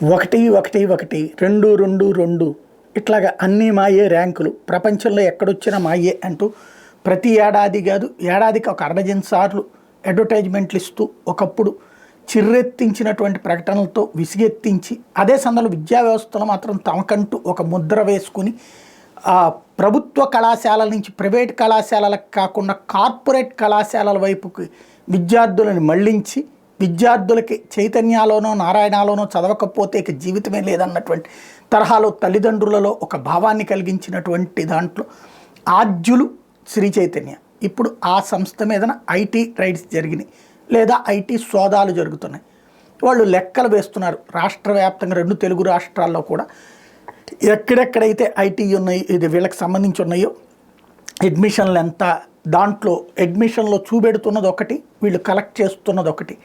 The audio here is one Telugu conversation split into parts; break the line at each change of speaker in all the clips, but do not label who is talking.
ఒకటి ఒకటి ఒకటి 2 2 2 ఇట్లాగా అన్నీ మాయే ర్యాంకులు ప్రపంచంలో ఎక్కడొచ్చినా మాయే అంటూ ప్రతి ఏడాది కాదు ఏడాదికి ఒక అర్ధజన్ సార్లు అడ్వర్టైజ్మెంట్లు ఇస్తూ ఒకప్పుడు చిర్రెత్తించినటువంటి ప్రకటనలతో విసిగెత్తించి అదే సందర్భంలో విద్యా వ్యవస్థలో మాత్రం తమకంటూ ఒక ముద్ర వేసుకుని ప్రభుత్వ కళాశాలల నుంచి ప్రైవేట్ కళాశాలలకు కాకుండా కార్పొరేట్ కళాశాలల వైపుకి విద్యార్థులను మళ్లించి విద్యార్థులకి చైతన్యాలోనో నారాయణలోనో చదవకపోతే ఇక జీవితమే లేదన్నటువంటి తరహాలో తల్లిదండ్రులలో ఒక భావాన్ని కలిగించినటువంటి దాంట్లో ఆద్యులు శ్రీ చైతన్య. ఇప్పుడు ఆ సంస్థ మీదన ఐటీ రైడ్స్ జరిగినాయి లేదా ఐటీ సోదాలు జరుగుతున్నాయి. వాళ్ళు లెక్కలు వేస్తున్నారు రాష్ట్ర వ్యాప్తంగా 2 తెలుగు రాష్ట్రాల్లో కూడా ఎక్కడెక్కడైతే ఐటీ ఉన్నాయి ఇది వీళ్ళకి సంబంధించి ఉన్నాయో అడ్మిషన్లు ఎంత, దాంట్లో అడ్మిషన్లో చూపెడుతున్నది ఒకటి వీళ్ళు కలెక్ట్ చేస్తున్నది ఒకటి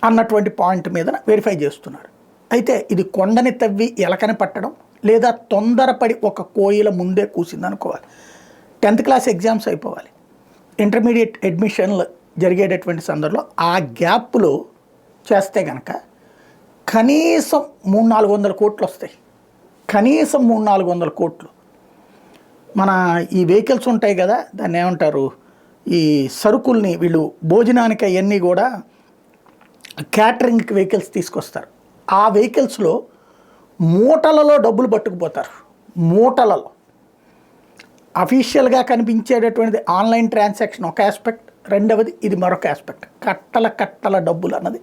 అన్నటువంటి పాయింట్ మీద వెరిఫై చేస్తున్నారు. అయితే ఇది కొండని తవ్వి ఎలకని పట్టడం లేదా తొందరపడి ఒక కోయిల ముందే కూసిందనుకోవాలి. 10th క్లాస్ ఎగ్జామ్స్ అయిపోవాలి, ఇంటర్మీడియట్ అడ్మిషన్లు జరిగేటటువంటి సందర్భంలో ఆ గ్యాప్లో చేస్తే కనుక కనీసం 300-400 కోట్లు వస్తాయి. కనీసం 300-400 కోట్లు. మన ఈ వెహికల్స్ ఉంటాయి కదా, దాన్ని ఏమంటారు, ఈ సరుకుల్ని వీళ్ళు భోజనానికి అవన్నీ కూడా క్యాటరింగ్కి వెహికల్స్ తీసుకొస్తారు. ఆ వెహికల్స్లో మూటలలో డబ్బులు పట్టుకుపోతారు. మూటలలో అఫీషియల్గా కనిపించేటటువంటిది ఆన్లైన్ ట్రాన్సాక్షన్ ఒక ఆస్పెక్ట్, రెండవది ఇది మరొక ఆస్పెక్ట్. కట్టల డబ్బులు అన్నది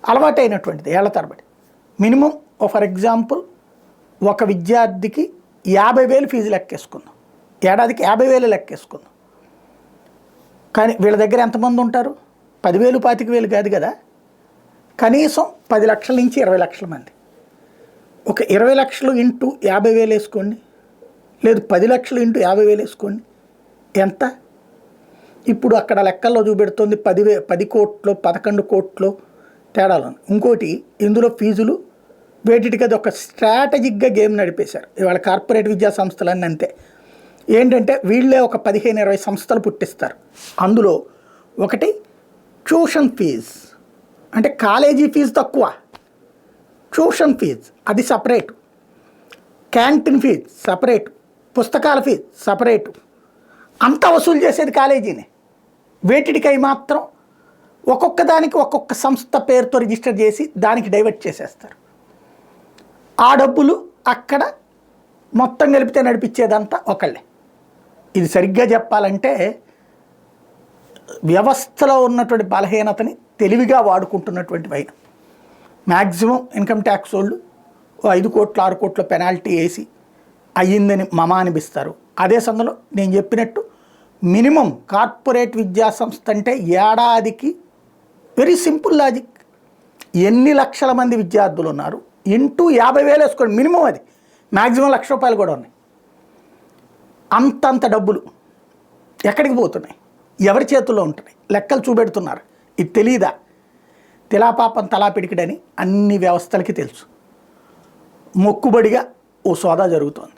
అలవాటైనటువంటిది ఏళ్ల తరబడి. మినిమం ఫర్ ఎగ్జాంపుల్ ఒక విద్యార్థికి 50,000 ఫీజు లెక్కేసుకుందాం, ఏడాదికి 50,000 లెక్కేసుకుందాం. కానీ వీళ్ళ దగ్గర ఎంతమంది ఉంటారు? 10,000 25,000 కాదు కదా, కనీసం 10 లక్షల నుంచి 20 లక్షల మంది. ఒక 20 లక్షలు ఇంటూ 50,000 వేసుకోండి, లేదు 10 లక్షలు ఇంటూ 50,000 వేసుకోండి, ఎంత? ఇప్పుడు అక్కడ లెక్కల్లో చూపెడుతుంది 10 కోట్లు 11 కోట్లు తేడాలు. ఇంకోటి ఇందులో ఫీజులు వేటికి అది ఒక స్ట్రాటజిక్గా గేమ్ నడిపేశారు ఇవాళ కార్పొరేట్ విద్యా సంస్థలన్నీ. అంతే ఏంటంటే వీళ్ళే ఒక 15-20 సంస్థలు పుట్టిస్తారు. అందులో ఒకటి ట్యూషన్ ఫీజ్, అంటే కాలేజీ ఫీజు తక్కువ, ట్యూషన్ ఫీజ్ అది సపరేటు, క్యాంటీన్ ఫీజ్ సపరేటు, పుస్తకాల ఫీజు సపరేటు, అంతా వసూలు చేసేది కాలేజీనే. వేటికై మాత్రం ఒక్కొక్క దానికి ఒక్కొక్క సంస్థ పేరుతో రిజిస్టర్ చేసి దానికి డైవర్ట్ చేసేస్తారు. ఆ డబ్బులు అక్కడ మొత్తం కలిపితే నడిపించేదంతా ఒకళ్ళే. ఇది సరిగ్గా చెప్పాలంటే వ్యవస్థలో ఉన్నటువంటి బలహీనతని తెలివిగా వాడుకుంటున్నటువంటి వైన. మ్యాక్సిమం ఇన్కమ్ ట్యాక్స్ వాళ్ళు 5 కోట్లు 6 కోట్ల పెనాల్టీ వేసి అయ్యిందని మమ అనిపిస్తారు. అదే సందర్భంలో నేను చెప్పినట్టు మినిమం కార్పొరేట్ విద్యా సంస్థ అంటే ఏడాదికి వెరీ సింపుల్ లాజిక్, ఎన్ని లక్షల మంది విద్యార్థులు ఉన్నారు ఇంటూ 50,000 వేసుకోండి మినిమం, అది మ్యాక్సిమం ₹1,00,000 కూడా ఉన్నాయి. అంతంత డబ్బులు ఎక్కడికి పోతున్నాయి, ఎవరి చేతుల్లో ఉంటున్నాయి, లెక్కలు చూపెడుతున్నారు. ఇది తెలీదా? తిలాపాపం తలా పిడికిడని అన్ని వ్యవస్థలకి తెలుసు. మొక్కుబడిగా ఓ సోదా జరుగుతోంది.